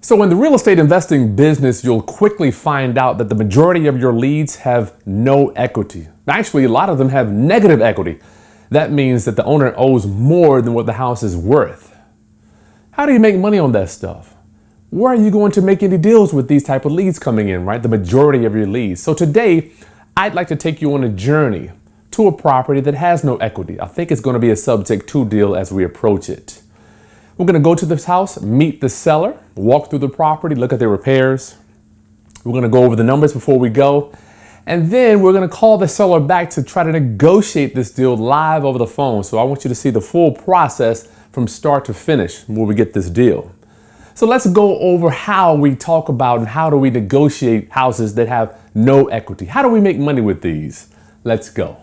So in the real estate investing business, you'll quickly find out that the majority of your leads have no equity. Actually, a lot of them have negative equity. That means that the owner owes more than what the house is worth. How do you make money on that stuff? Where are you going to make any deals with these type of leads coming in, right? The majority of your leads. So today, I'd like to take you on a journey to a property that has no equity. I think it's going to be a subject to deal as we approach it. We're going to go to this house, meet the seller, walk through the property, look at the repairs. We're going to go over the numbers before we go. And then we're going to call the seller back to try to negotiate this deal live over the phone. So I want you to see the full process from start to finish where we get this deal. So let's go over how we talk about and how do we negotiate houses that have no equity. How do we make money with these? Let's go.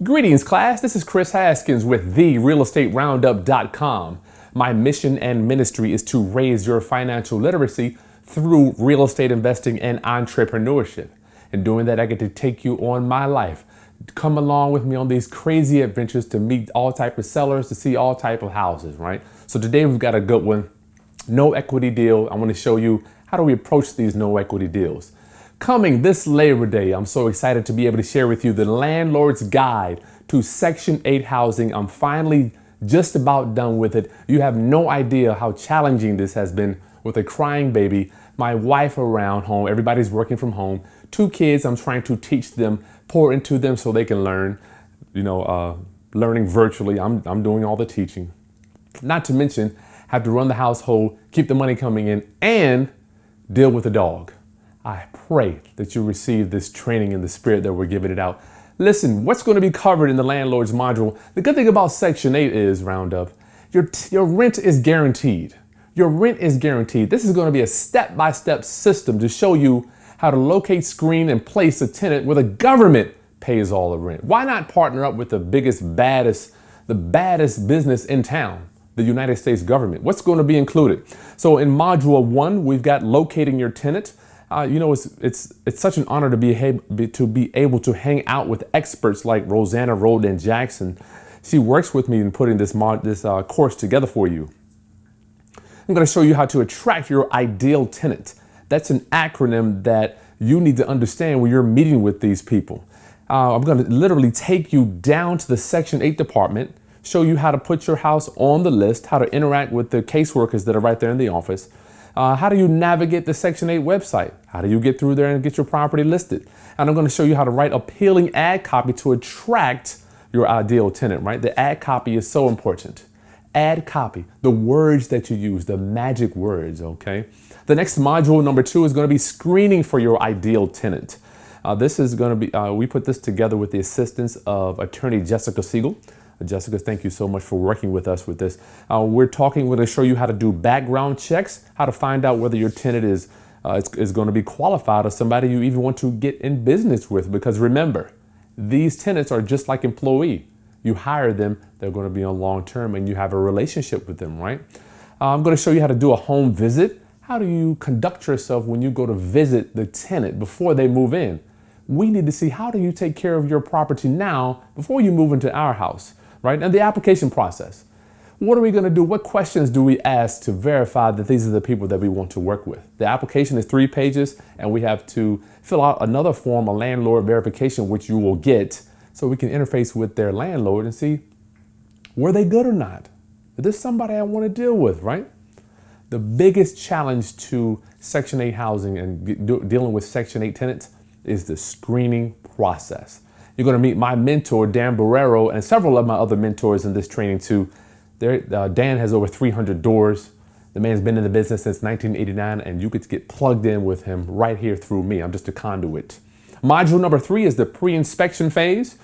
Greetings, class. This is Chris Haskins with therealestateroundup.com. My mission and ministry is to raise your financial literacy through real estate investing and entrepreneurship. In doing that, I get to take you on my life. Come along with me on these crazy adventures to meet all type of sellers, to see all type of houses, right? So today we've got a good one. No equity deal. I want to show you how do we approach these no equity deals. Coming this Labor Day, I'm so excited to be able to share with you the Landlord's Guide to Section 8 housing. I'm finally just about done with it. You have no idea how challenging this has been with a crying baby, my wife around home, everybody's working from home, 2 kids I'm trying to teach them, pour into them so they can learn, learning virtually. I'm doing all the teaching. Not to mention, have to run the household, keep the money coming in, and deal with the dog. I pray that you receive this training in the spirit that we're giving it out. Listen, what's going to be covered in the landlord's module? The good thing about Section 8 is, Roundup, your rent is guaranteed. Your rent is guaranteed. This is going to be a step-by-step system to show you how to locate, screen, and place a tenant where the government pays all the rent. Why not partner up with the baddest business in town, the United States government? What's going to be included? So in Module 1, we've got locating your tenant. It's such an honor to be able to hang out with experts like Rosanna Roldan Jackson. She works with me in putting this course together for you. I'm going to show you how to attract your ideal tenant. That's an acronym that you need to understand when you're meeting with these people. I'm going to literally take you down to the Section 8 department, show you how to put your house on the list, how to interact with the caseworkers that are right there in the office. How do you navigate the Section 8 website? How do you get through there and get your property listed? And I'm going to show you how to write appealing ad copy to attract your ideal tenant, right? The ad copy is so important. Ad copy, the words that you use, the magic words, okay? The next module, number 2, is going to be screening for your ideal tenant. This is going to be, we put this together with the assistance of attorney Jessica Siegel. Jessica, thank you so much for working with us with this. We're going to show you how to do background checks, how to find out whether your tenant is going to be qualified as somebody you even want to get in business with. Because remember, these tenants are just like employee. You hire them, they're going to be on long term and you have a relationship with them, right? I'm going to show you how to do a home visit. How do you conduct yourself when you go to visit the tenant before they move in? We need to see how do you take care of your property now before you move into our house. Right? And the application process. What are we going to do? What questions do we ask to verify that these are the people that we want to work with? The application is 3 pages and we have to fill out another form, a landlord verification, which you will get so we can interface with their landlord and see were they good or not? Is this somebody I want to deal with, right? The biggest challenge to Section 8 housing and dealing with Section 8 tenants is the screening process. You're going to meet my mentor, Dan Barrero, and several of my other mentors in this training too. Dan has over 300 doors. The man's been in the business since 1989, and you could get plugged in with him right here through me. I'm just a conduit. Module number 3 is the pre-inspection phase.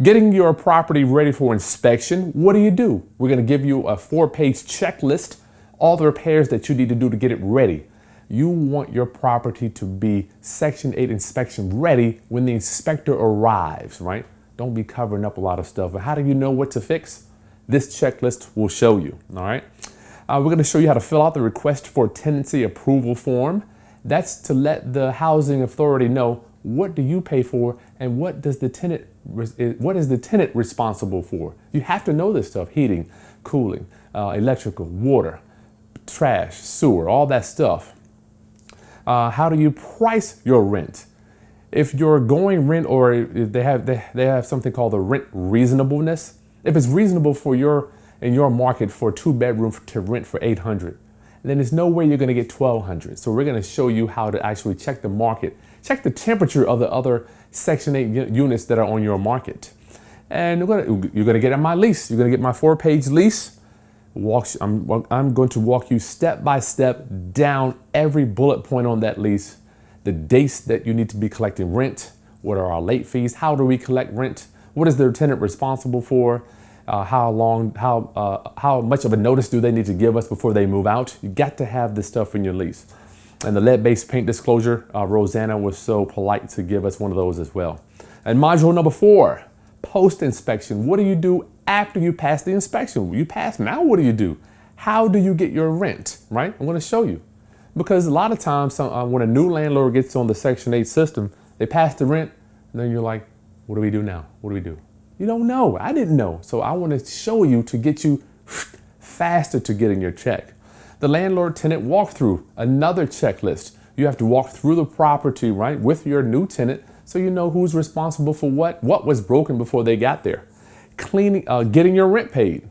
Getting your property ready for inspection. What do? We're going to give you a 4-page checklist, all the repairs that you need to do to get it ready. You want your property to be Section 8 inspection ready when the inspector arrives, right? Don't be covering up a lot of stuff. But how do you know what to fix? This checklist will show you, all right? We're going to show you how to fill out the request for tenancy approval form. That's to let the housing authority know what do you pay for and what does the tenant what is the tenant responsible for? You have to know this stuff: heating, cooling, electrical, water, trash, sewer, all that stuff. How do you price your rent? If you're going rent, or if they have something called the rent reasonableness. If it's reasonable for in your market for a 2-bedroom to rent for $800, then there's no way you're going to get $1,200. So we're going to show you how to actually check the market, check the temperature of the other Section 8 units that are on your market. And you're going to get my lease. You're going to get my 4-page lease. I'm going to walk you step by step down every bullet point on that lease, the dates that you need to be collecting rent, what are our late fees, how do we collect rent, what is the tenant responsible for, how much of a notice do they need to give us before they move out. You got to have this stuff in your lease. And the lead-based paint disclosure, Rosanna was so polite to give us one of those as well. And module number 4, post-inspection. What do you do after you pass the inspection? You pass, now what do? How do you get your rent, right? I'm going to show you. Because a lot of times when a new landlord gets on the Section 8 system, they pass the rent, and then you're like, what do we do now? What do we do? You don't know. I didn't know. So I want to show you to get you faster to getting your check. The landlord-tenant walkthrough, another checklist. You have to walk through the property, right, with your new tenant, so you know who's responsible for what was broken before they got there. Cleaning, getting your rent paid.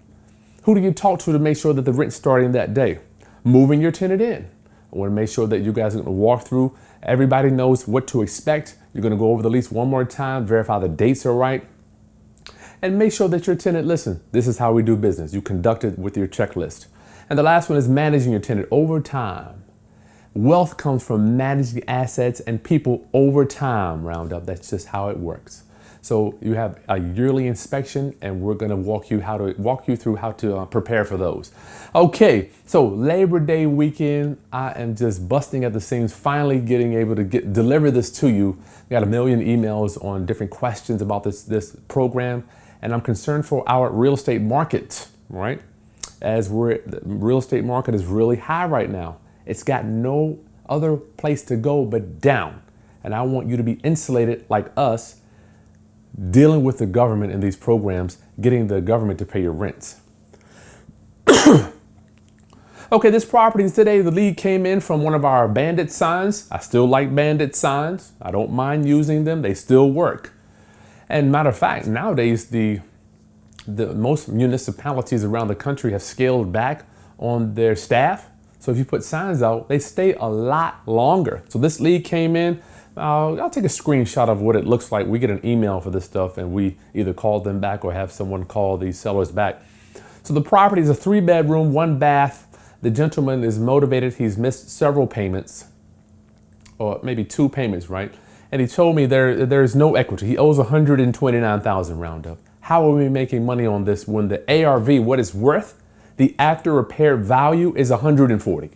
Who do you talk to make sure that the rent's starting that day? Moving your tenant in. I want to make sure that you guys are going to walk through. Everybody knows what to expect. You're going to go over the lease one more time, verify the dates are right, and make sure that your tenant, listen, this is how we do business. You conduct it with your checklist. And the last one is managing your tenant over time. Wealth comes from managing assets and people over time, Roundup. That's just how it works. So you have a yearly inspection, and we're going to walk you through how to prepare for those. Okay, so Labor Day weekend, I am just busting at the seams, finally getting able to deliver this to you. We got a million emails on different questions about this program, and I'm concerned for our real estate market, right? The real estate market is really high right now. It's got no other place to go but down, and I want you to be insulated like us, dealing with the government in these programs, getting the government to pay your rents. Okay, this property today, the lead came in from one of our bandit signs. I still like bandit signs. I don't mind using them. They still work. And matter of fact, nowadays, the most municipalities around the country have scaled back on their staff. So if you put signs out, they stay a lot longer. So this lead came in. I'll take a screenshot of what it looks like. We get an email for this stuff, and we either call them back or have someone call these sellers back. So the property is a 3-bedroom, 1 bath. The gentleman is motivated. He's missed several payments, or maybe 2 payments, right? And he told me there's no equity. He owes $129,000 Roundup. How are we making money on this when the ARV, what it's worth, the after repair value is $140?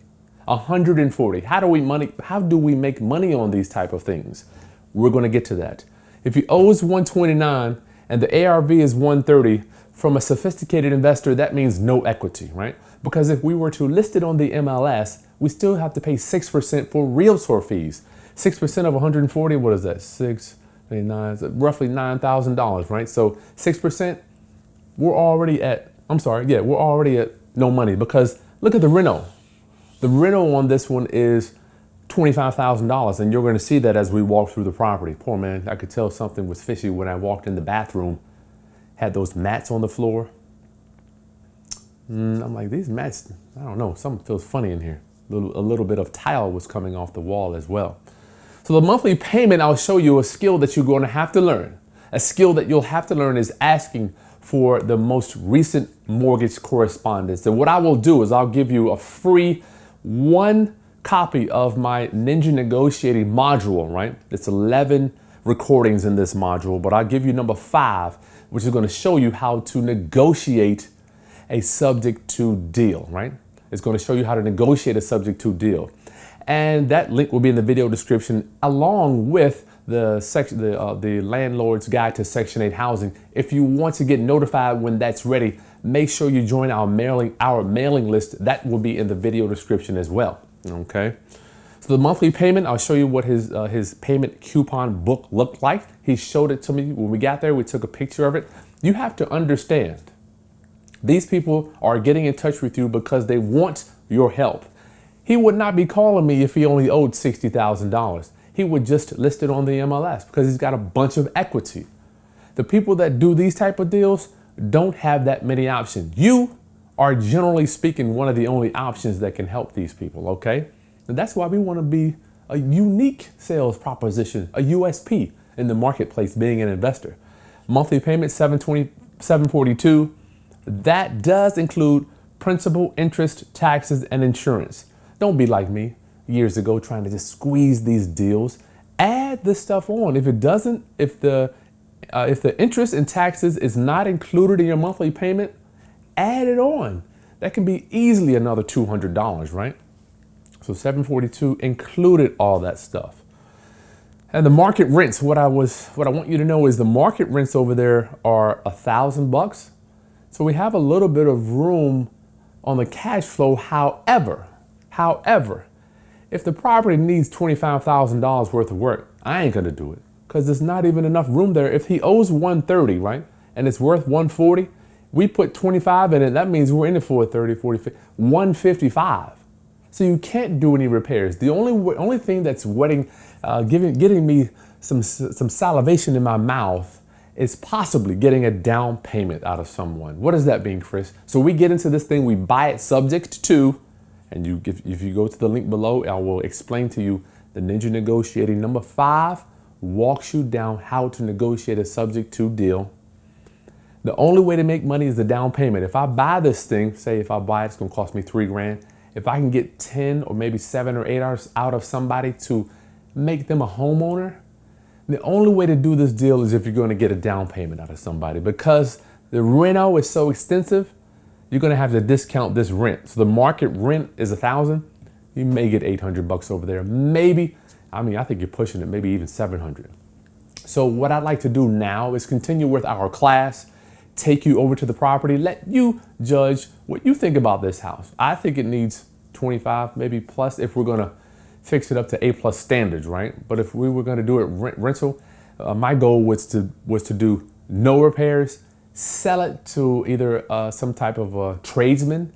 140. How do we make money on these type of things? We're going to get to that. If he owes 129 and the ARV is 130, from a sophisticated investor, that means no equity, right? Because if we were to list it on the MLS, we still have to pay 6% for realtor fees. 6% of 140, what is that? 6, 9, roughly $9,000, right? So 6%, we're already at no money, because look at the reno. The reno on this one is $25,000, and you're going to see that as we walk through the property. Poor man, I could tell something was fishy when I walked in the bathroom. Had those mats on the floor. I'm like, these mats, I don't know, something feels funny in here. A little bit of tile was coming off the wall as well. So the monthly payment, I'll show you a skill that you're going to have to learn. A skill that you'll have to learn is asking for the most recent mortgage correspondence. And what I will do is I'll give you a free 1 copy of my Ninja Negotiating module, right? It's 11 recordings in this module, but I'll give you number 5, which is going to show you how to negotiate a subject to deal, right? It's going to show you how to negotiate a subject to deal. And that link will be in the video description, along with the landlord's guide to Section 8 housing. If you want to get notified when that's ready, make sure you join our mailing list. That will be in the video description as well. Okay. So So the monthly payment, I'll show you what his payment coupon book looked like. He showed it to me when we got there. We took a picture of it. You have to understand, these people are getting in touch with you because they want your help. He would not be calling me if he only owed $60,000. He would just list it on the MLS because he's got a bunch of equity. The people that do these type of deals don't have that many options. You are, generally speaking, one of the only options that can help these people, okay? And that's why we want to be a unique sales proposition, a USP in the marketplace, being an investor. Monthly payment, $742. That does include principal, interest, taxes, and insurance. Don't be like me years ago trying to just squeeze these deals. Add this stuff on. If it doesn't, if the interest and taxes is not included in your monthly payment, add it on. That can be easily another $200, right? So $742 included all that stuff. And the market rents, what I want you to know is the market rents over there are $1,000. So we have a little bit of room on the cash flow. However, if the property needs $25,000 worth of work, I ain't gonna do it because there's not even enough room there. If he owes $130, right, and it's worth $140, we put 25 in it. That means we're in it for 30, 40, 50, $155. So you can't do any repairs. The only thing that's getting me some salivation in my mouth is possibly getting a down payment out of someone. What does that mean, Chris? So we get into this thing, we buy it subject to, and if you go to the link below, I will explain to you the Ninja Negotiating number 5 walks you down how to negotiate a subject to deal. The only way to make money is the down payment. If I buy this thing, say if I buy it, it's gonna cost me $3,000. If I can get 10 or maybe 7 or 8 hours out of somebody to make them a homeowner, the only way to do this deal is if you're going to get a down payment out of somebody, because the reno is so extensive, you're going to have to discount this rent. So the market rent is $1,000. You may get $800 over there. Maybe, I think you're pushing it, maybe even $700. So what I'd like to do now is continue with our class, take you over to the property, let you judge what you think about this house. I think it needs 25, maybe plus, if we're going to fix it up to A+ standards, right? But if we were going to do it rental, my goal was to do no repairs, sell it to either some type of a tradesman,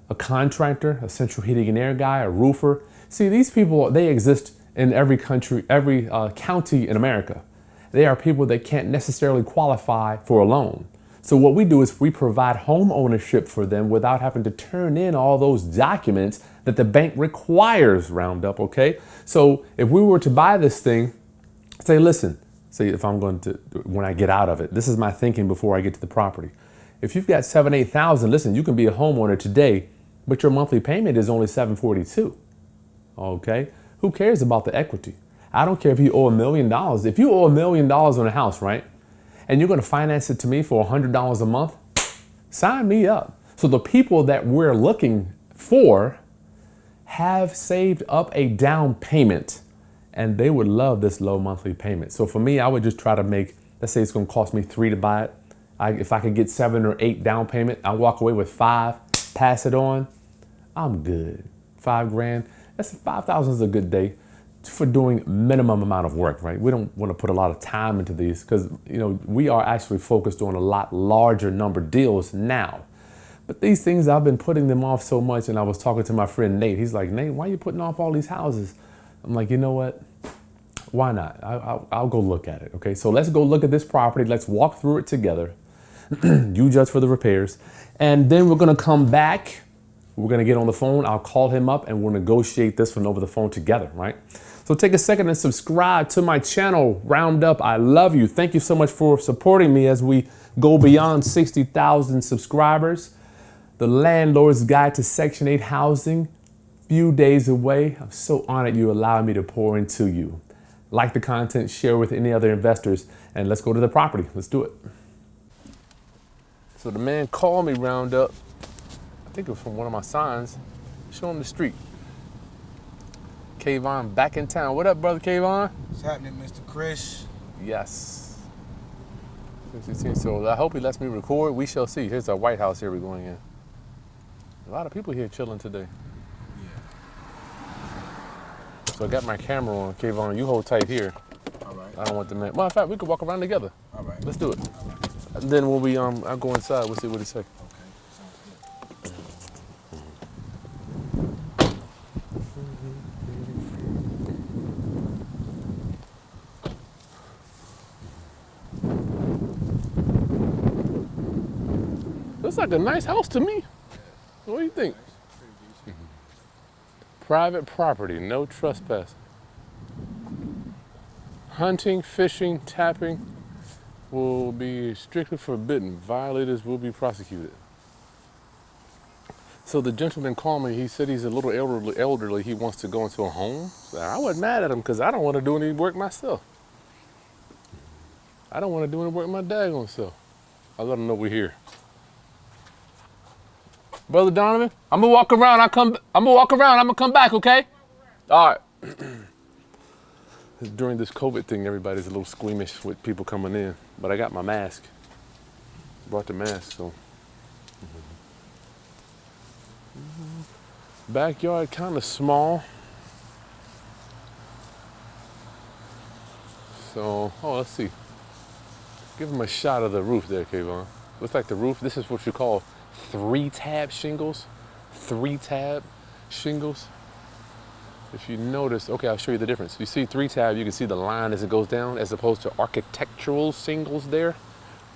a contractor, a central heating and air guy, a roofer. See, these people, they exist in every country, every county in America. They are people that can't necessarily qualify for a loan. So what we do is we provide home ownership for them without having to turn in all those documents that the bank requires, round up, okay? So if we were to buy this thing, say, listen, say if I'm going to, when I get out of it, this is my thinking before I get to the property. If you've got $7,000, $8,000, listen, you can be a homeowner today, but your monthly payment is only $742, okay? Who cares about the equity? I don't care if you owe $1 million. If you owe $1 million on a house, right? And you're going to finance it to me for $100 a month, sign me up. So the people that we're looking for have saved up a down payment and they would love this low monthly payment. So for me, I would just try to make, let's say it's going to cost me $3 to buy it. If I could get 7 or 8 down payment, I walk away with 5, pass it on, I'm good. $5,000, that's $5,000 is a good day for doing minimum amount of work, right? We don't want to put a lot of time into these because, we are actually focused on a lot larger number deals now. But these things, I've been putting them off so much. And I was talking to my friend Nate. He's like, Nate, why are you putting off all these houses? I'm like, you know what? Why not? I'll go look at it. Okay, so let's go look at this property. Let's walk through it together. You judge for the repairs. And then we're going to come back. We're going to get on the phone. I'll call him up and we'll negotiate this one over the phone together, right? So take a second and subscribe to my channel, Roundup. I love you. Thank you so much for supporting me as we go beyond 60,000 subscribers. The Landlord's Guide to Section 8 Housing, few days away. I'm so honored you allowed me to pour into you. Like the content, share with any other investors, and let's go to the property. Let's do it. So the man called me, Roundup. I think it was from one of my signs. Show him the street. Kayvon back in town. What up, brother Kayvon? What's happening, Mr. Chris? Yes. So I hope he lets me record. We shall see. Here's our White House here we're going in. A lot of people here chilling today. Yeah. So I got my camera on. Kayvon, you hold tight here. All right. I don't want the man. Well, in fact, we could walk around together. All right. Let's do it. And then when we I'll go inside. We'll see what he say. Okay. Sounds good. Looks like a nice house to me. What do you think? Private property, no trespass. Hunting, fishing, tapping will be strictly forbidden. Violators will be prosecuted. So the gentleman called me. He said he's a little elderly. He wants to go into a home. So I wasn't mad at him because I don't want to do any work myself. I don't want to do any work my daggone self. I let him know we're here. Brother Donovan, I'm gonna walk around. I'm gonna come back, okay? All right. During this COVID thing, everybody's a little squeamish with people coming in, but I got my mask. Brought the mask, so. Backyard kind of small. So, let's see. Give him a shot of the roof there, Kayvon. Looks like the roof, this is what you call 3-tab shingles. 3-tab shingles. If you notice, okay, I'll show you the difference. You see 3-tab, you can see the line as it goes down, as opposed to architectural shingles there.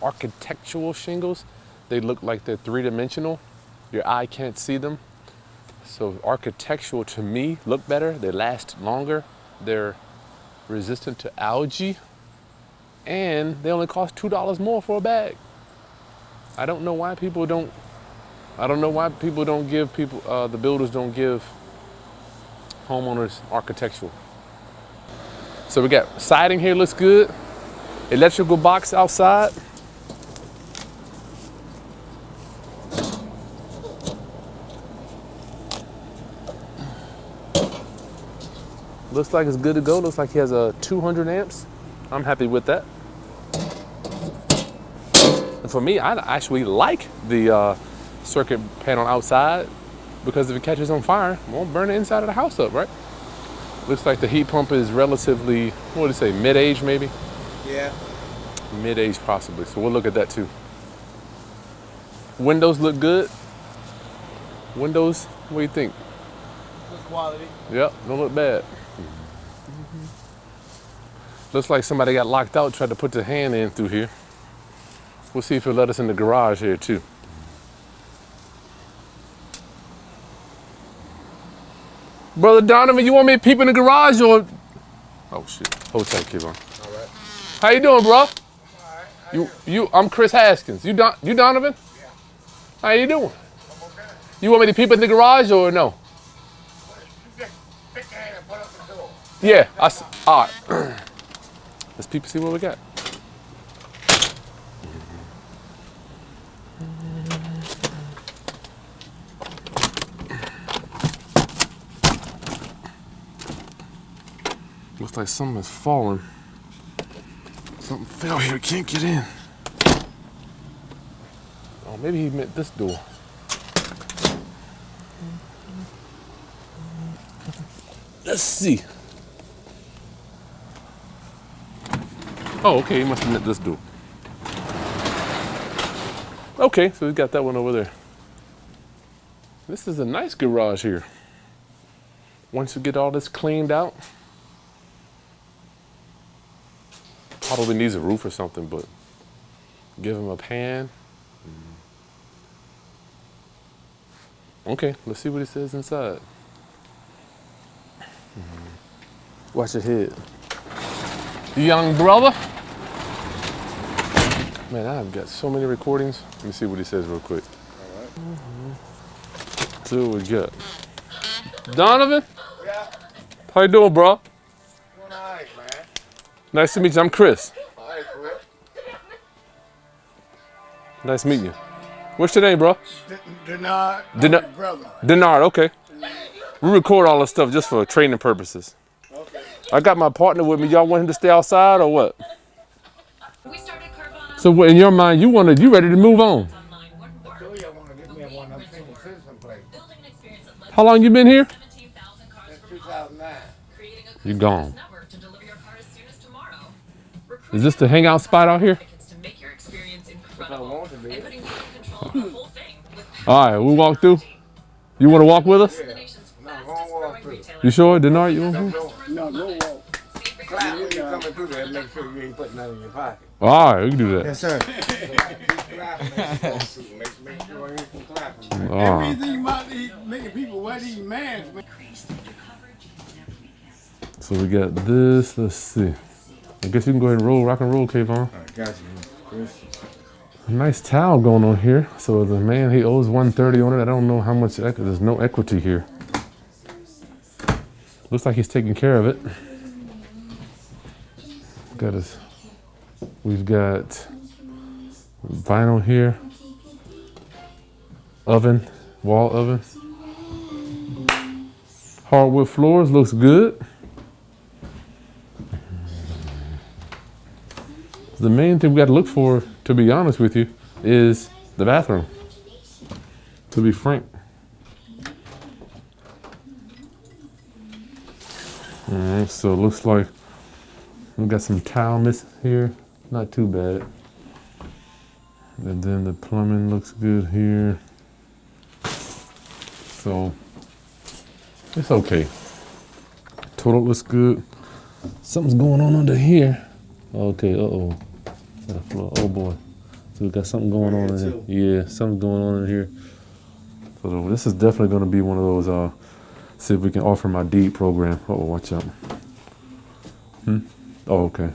Architectural shingles, they look like they're 3-dimensional. Your eye can't see them. So architectural to me look better. They last longer. They're resistant to algae. And they only cost $2 more for a bag. I don't know why people don't give people, the builders don't give homeowners architectural. So we got siding here, looks good. Electrical box outside. Looks like it's good to go. Looks like he has a 200 amps. I'm happy with that. And for me, I actually like the circuit panel outside because if it catches on fire, it won't burn the inside of the house up, right? Looks like the heat pump is relatively, what do you say, mid-age maybe? Yeah. Mid-age possibly, so we'll look at that too. Windows look good. Windows, what do you think? Good quality. Yep, don't look bad. Looks like somebody got locked out, tried to put their hand in through here. We'll see if he'll let us in the garage here too. Brother Donovan, you want me to peep in the garage or? Oh shit, hold tight, Kayvon. All right. How you doing, bro? All right. I'm Chris Haskins. You Donovan? Yeah. How you doing? I'm okay. You want me to peep in the garage or no? You just pick your hand and put up the door. Yeah, all right. Let's peep and see what we got. Looks like something has fallen. Something fell here, can't get in. Oh, maybe he meant this door. Let's see. Oh, okay, he must have meant this door. Okay, so we got that one over there. This is a nice garage here. Once you get all this cleaned out, probably needs a roof or something, but give him a pan. Okay, let's see what it says inside. Watch your head. Young brother. Man, I've got so many recordings. Let me see what he says real quick. All right. See what we got. Donovan, Yeah. how you doing, bro? Doing all right, man. Nice to meet you. I'm Chris. All right, Chris. Nice meeting you. What's your name, bro? Denard. Denard. Brother. Denard, okay. We record all this stuff just for training purposes. Okay. I got my partner with me. Y'all want him to stay outside or what? We started Carvana. So in your mind, you ready to move on? Online wouldn't work. So you want to get me one of them senior citizen plates. Building an experience that led How long you been here? 17,000 cars That's from 2009. creating a You customer gone. network to deliver your car as soon as tomorrow. Is this the hangout spot out here? To make your experience I incredible want to be. and putting you in control of the whole thing with All right, we walk through. You want to walk with us? the nation's No, fastest won't walk growing through. retailer. You sure, Denard? You want Don't to? go. No, don't walk. Clap when you coming through there. Make sure you ain't putting nothing in your pocket. All right, we can do that. Sir. Keep clapping as you walk through. Make sure you ain't clapping. All right. Everything about these making people wear these masks, man. So we got this. Let's see. I guess you can go ahead and roll, rock and roll, Kayvon. All right, got you, Chris. A nice towel going on here. So the man, he owes $130 on it. I don't know how much. There's no equity here. Looks like he's taking care of it. We've got vinyl here. Oven, wall oven. Hardwood floors, looks good. The main thing we got to look for, to be honest with you, is the bathroom. To be frank. All right, so it looks like we got some tile missing here. Not too bad. And then the plumbing looks good here. So it's okay. Toilet looks good. Something's going on under here. Okay, uh-oh. Oh boy. So we got something going on in here. Yeah, something's going on in here. So this is definitely going to be one of those, see if we can offer my deed program. Uh-oh, watch out. Oh, okay.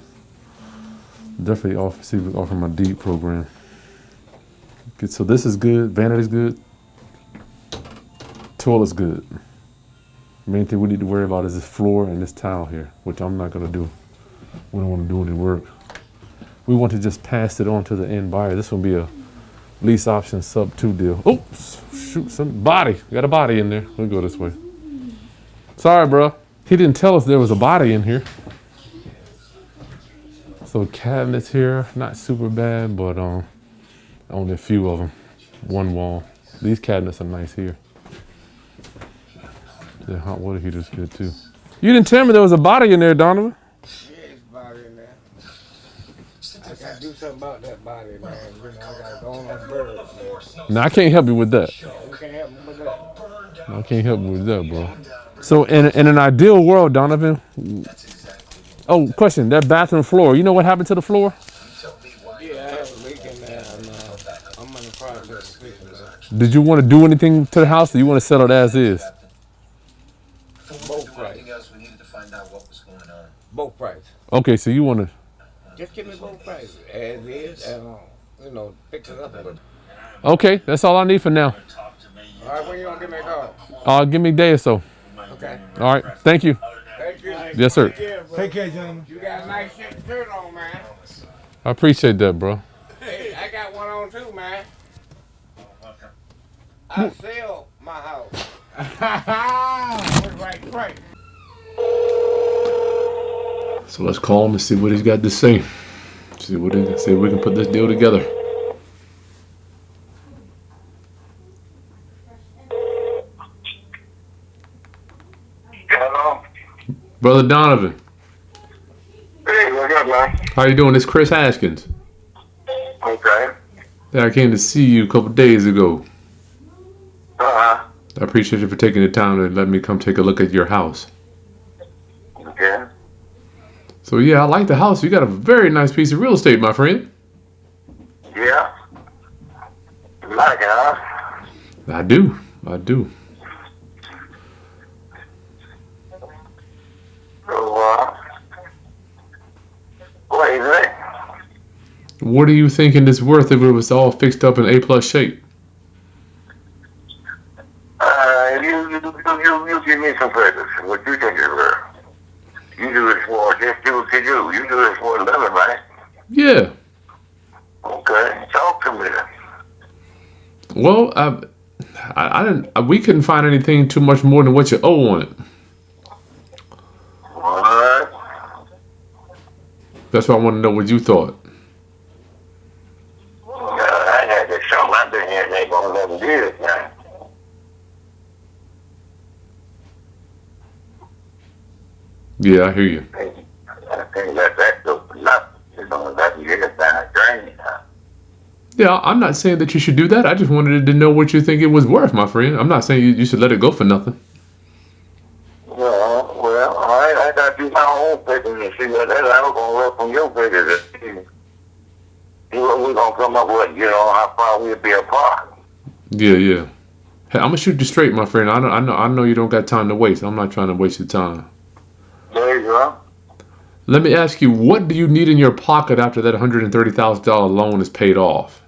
Definitely see if we can offer my deed program. Okay, so this is good. Vanity's good. Toilet's good. Main thing we need to worry about is this floor and this tile here, which I'm not going to do. We don't want to do any work. We want to just pass it on to the end buyer. This will be a lease option sub 2 deal. Oh, shoot, some body. Got a body in there. We'll go this way. Sorry, bro. He didn't tell us there was a body in here. So cabinets here, not super bad, but only a few of them. One wall. These cabinets are nice here. The hot water heater's good too. You didn't tell me there was a body in there, Donovan. Yeah, it's body in there. I gotta do something about that body, man. You know, I gotta go on those birds, man. No, I can't help you with that. You can't help me with that. I can't help you with that, bro. So in an ideal world, Donovan. Oh, question. That bathroom floor. You know what happened to the floor? Yeah, I have a leak in there, and I'm in the process of fixing it. Did you want to do anything to the house, or you want to sell it as is? Both price. We needed to find out what was going on. Both price. Okay, so you want to. Just give me both prices, as is, and you know, fix it up a little. Okay, that's all I need for now. All right, when you gonna give me a call? Give me a day or so. Okay. All right, thank you. Thank you. Yes, sir. Take care, gentlemen. You got a nice shirt on, man. I appreciate that, bro. Hey, I got one on too, man. I sell my house. Right. So let's call him and see what he's got to say. See if we can put this deal together. Hello. Brother Donovan, Hey, what's up, man? how you doing? It's Chris Haskins. Okay. Yeah, I came to see you a couple days ago. Uh-huh. I appreciate you for taking the time to let me come take a look at your house. Okay. So yeah, I like the house. You got a very nice piece of real estate, my friend. Yeah. You like it, huh? I do. So, what do you think? What are you thinking it's worth if it was all fixed up in A+ shape? You give me some figures. What you think it's worth? You do it for, just do what you do. You do it for a living, right? Yeah. Okay. Talk to me then. Well, I didn't. We couldn't find anything too much more than what you owe on it. What? That's why I want to know what you thought. I had to show my been here they gonna 11 years now. Yeah, I hear you. I can't let that go for nothing. You know, that can get us down a drain. Yeah, I'm not saying that you should do that. I just wanted to know what you think it was worth, my friend. I'm not saying you should let it go for nothing. Well, all right, I got to do my own figures and see what that I was going to work from your figures and see what we're going to come up with, you know, how far we'll be apart. Yeah, yeah. Hey, I'm gonna shoot you straight, my friend. I know you don't got time to waste. I'm not trying to waste your time. There you go. Let me ask you, what do you need in your pocket after that $130,000 loan is paid off?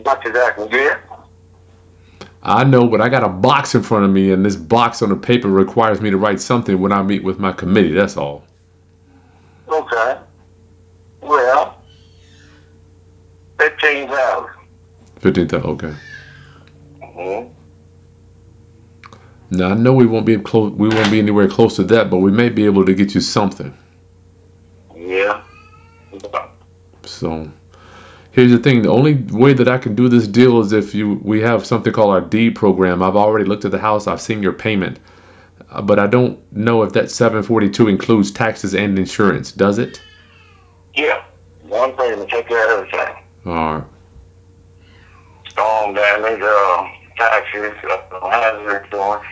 Much as I can get. I know, but I got a box in front of me, and this box on the paper requires me to write something when I meet with my committee. That's all. Okay. Well, 15,000. 15,000. Okay. Mm-hmm. Now I know we won't be close. We won't be anywhere close to that, but we may be able to get you something. Yeah. So, here's the thing. The only way that I can do this deal is if we have something called our deed program. I've already looked at the house. I've seen your payment, but I don't know if that $742 includes taxes and insurance. Does it? Yeah. One payment take care of everything. All right. Storm damage, taxes, hazard insurance,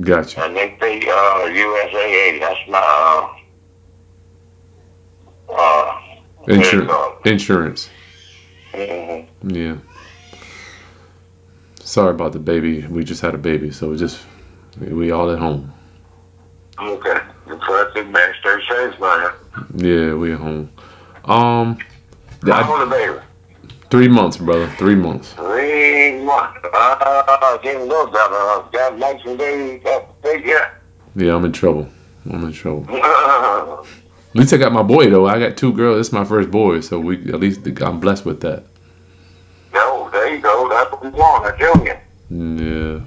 Gotcha. and they pay USAA. That's my Insurance. Mm-hmm. Yeah. Sorry about the baby. We just had a baby, so we all at home. Okay. Classic man, stay safe, man. Yeah, we at home. How old the baby? 3 months, brother. 3 months. 3 months. Getting a little better. Got like some days. Yeah. Yeah, I'm in trouble. At least I got my boy though. I got 2 girls. This is my first boy, so at least I'm blessed with that. No, there you go. That's what we want. I tell you. Yeah.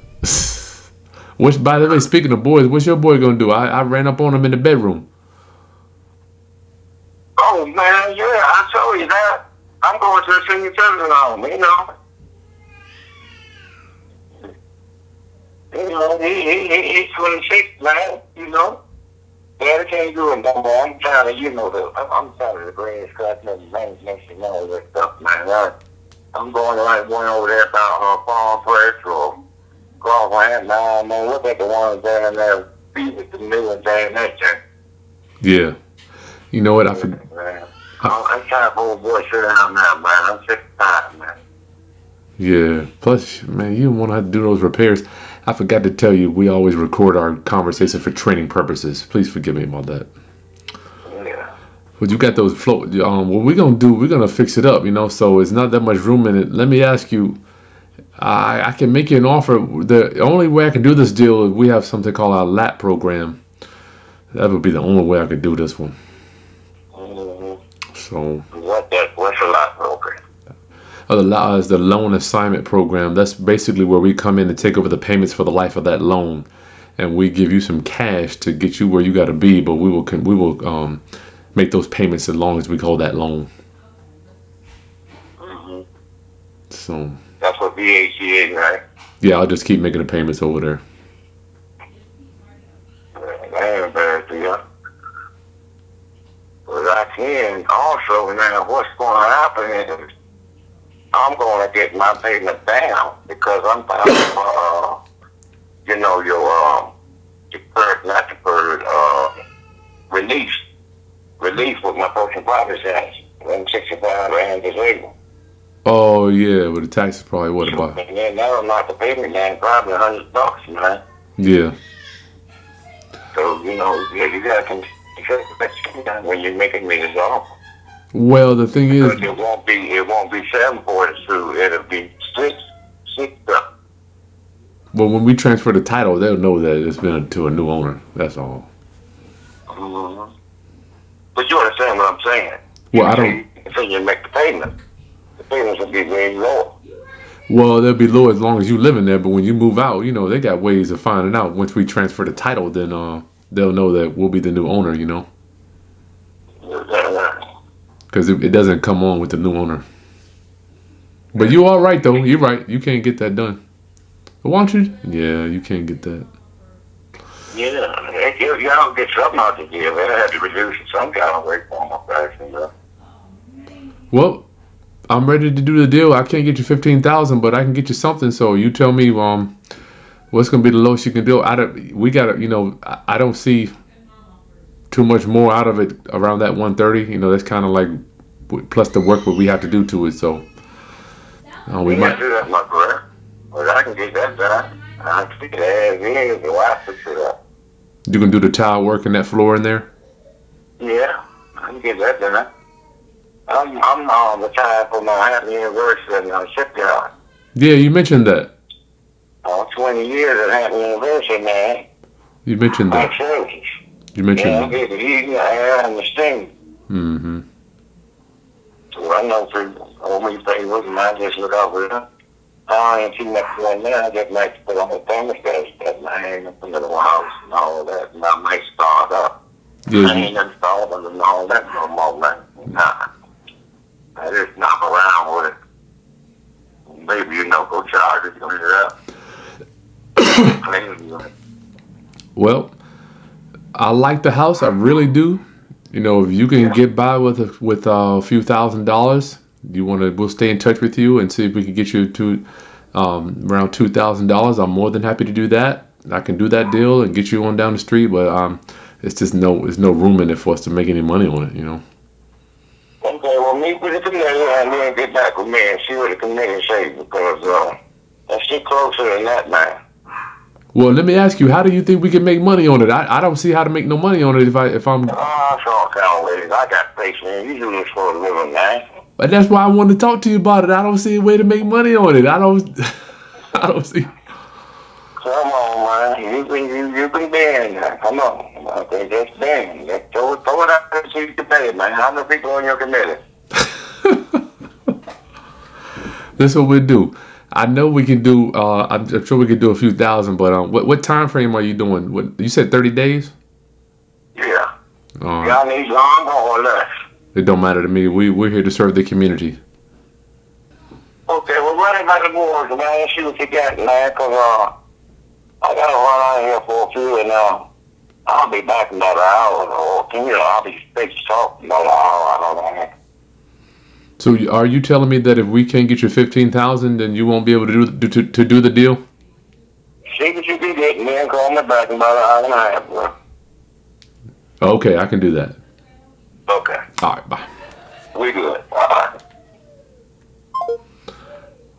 By the way, speaking of boys, what's your boy gonna do? I ran up on him in the bedroom. Oh man, yeah, I told you that. I'm going to the senior citizen home, you know. He's 26, man, you know. Daddy can't do it no more. I'm tired of, I'm tired of the grass cutting and maintenance and all that stuff, man. I'm going like one over there about Farm Fresh or Crossland. Now I'm going to look at the ones down there, be with the new ones down there. Yeah. You know what? I forgot. I'm trying for old boy sit down now, man. I'm sick and tired, man. Yeah. Plus, man, you don't want to have to do those repairs. I forgot to tell you, we always record our conversation for training purposes. Please forgive me about that. Yeah. But you got those float. What we're gonna do? We're gonna fix it up, So it's not that much room in it. Let me ask you. I can make you an offer. The only way I can do this deal is we have something called our LAP program. That would be the only way I could do this one. So What's a LAP program? Is the loan assignment program. That's basically where we come in and take over the payments for the life of that loan, and we give you some cash to get you where you got to be. But we will make those payments as long as we hold that loan. Mm-hmm. So that's what VAC is, right? Yeah, I'll just keep making the payments over there. I ain't bad to you. But I can also now. What's going to happen is I'm going to get my payment down because I'm filing for, your deferred, not deferred, release with my personal property tax. I'm 65 and disabled. Oh yeah, but the tax is probably what about? And then that'll knock the payment down probably $100, man. Yeah. So you got to consider when you're making me off. Well, the thing is, it won't be 742. It'll be 6. Well, when we transfer the title, they'll know that it's been to a new owner. That's all. Mm-hmm. But you understand what I'm saying? Well, I don't. Until you make the payment, the payments will be way lower. Well, they'll be low as long as you live in there. But when you move out, they got ways of finding out. Once we transfer the title, then they'll know that we'll be the new owner. Because it doesn't come on with the new owner. But you all right though. You're right. You can't get that done. Why don't you? Yeah, you can't get that. Y'all get something out the deal. They had to reduce it some kind of way for my price. Well, I'm ready to do the deal. I can't get you 15,000, but I can get you something. So you tell me, what's gonna be the lowest you can do? We gotta, I don't see too much more out of it around that 130. That's kind of like plus the work what we have to do to it. So we might do that, my brother. But I can get that done. I can fix it as is. The wife fix it up. You can do the tile work and that floor in there. Yeah, I can get that done. I'm retired for my happy anniversary in shipyard. Yeah, you mentioned that. 20 years at Happy University, man. You mentioned that. Services. You mentioned I get the heat, the air, and the steam. Mm-hmm. So I know people owe me favors, and I just look out for them. I ain't too much going there. I just like to put on the thermostat stuff and I hang up in the little house and all that, and I might start up. Yeah, I ain't installed them and all that no more, man. Nah. I just knock around with it. Maybe, go charge it, clean it up. Clean it. Well, I like the house. I really do. If you can get by with a few $1,000s, we'll stay in touch with you and see if we can get you to around $2,000. I'm more than happy to do that. I can do that deal and get you on down the street, but it's just there's no room in it for us to make any money on it. Okay, well, meet with the committee and then get back with me and see what the committee says because that's too closer than that, man. Well, let me ask you, how do you think we can make money on it? I don't see how to make no money on it if I'm. It's all kind of ways. I got faith in you. You do this for a living, man. But that's why I wanted to talk to you about it. I don't see a way to make money on it. I don't see. Come on, man. You can bend that. Come on. Okay, just bend. Just throw it out there so you can pay, man. How many people on your committee? That's what we'll do. I know we can do. I'm sure we can do a few thousand. But what time frame are you doing? What you said? 30 days. Yeah. Y'all need long or less. It don't matter to me. We're here to serve the community. Okay, well, run it by the boards, man. Let's see what you got, man, because I got to run out here for a few, and I'll be back in about an hour or two. I'll be fixed to talk in about an hour. I don't know. So are you telling me that if we can't get you 15,000, then you won't be able to do the deal? See what you can get, and then call me back in about an hour and a half, bro. Okay, I can do that. Okay. All right, bye. We good. All right.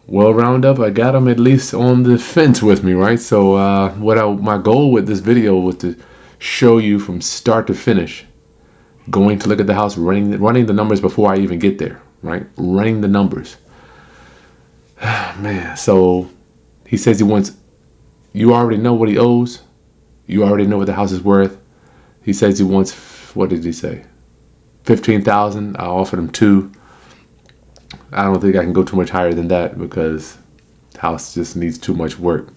Well, Roundup, I got him at least on the fence with me, right? So my goal with this video was to show you from start to finish, going to look at the house, running the numbers before I even get there, right? Running the numbers. Man, so he says you already know what he owes. You already know what the house is worth. He says he wants, what did he say? 15,000. I offered him 2. I don't think I can go too much higher than that because the house just needs too much work.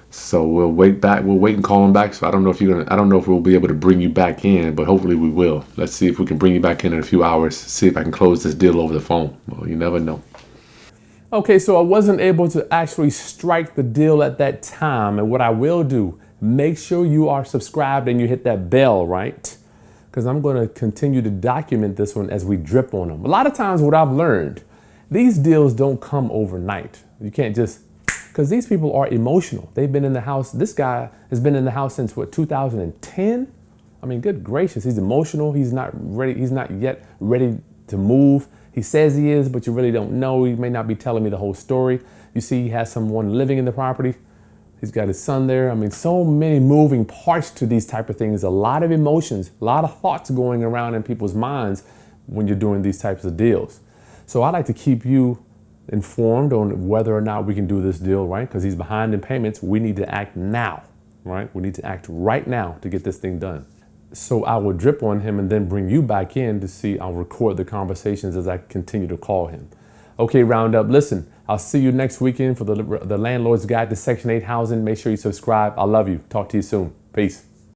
So we'll wait and call him back. So I don't know if we'll be able to bring you back in, but hopefully we will. Let's see if we can bring you back in a few hours. See if I can close this deal over the phone. Well, you never know. Okay, so I wasn't able to actually strike the deal at that time. And what I will do, make sure you are subscribed and you hit that bell, right? Because I'm going to continue to document this one as we drip on them. A lot of times what I've learned, these deals don't come overnight. You can't just, because these people are emotional. They've been in the house. This guy has been in the house since 2010? I mean, good gracious, he's emotional. He's not ready. He's not yet ready to move. He says he is, but you really don't know. He may not be telling me the whole story. You see, he has someone living in the property. He's got his son there. I mean, so many moving parts to these type of things. A lot of emotions, a lot of thoughts going around in people's minds when you're doing these types of deals. So I like to keep you informed on whether or not we can do this deal, right? Because he's behind in payments. We need to act now, right? We need to act right now to get this thing done. So I will drip on him and then bring you back in to see. I'll record the conversations as I continue to call him. Okay, Roundup, listen, I'll see you next weekend for the Landlord's Guide to Section 8 Housing. Make sure you subscribe. I love you. Talk to you soon. Peace.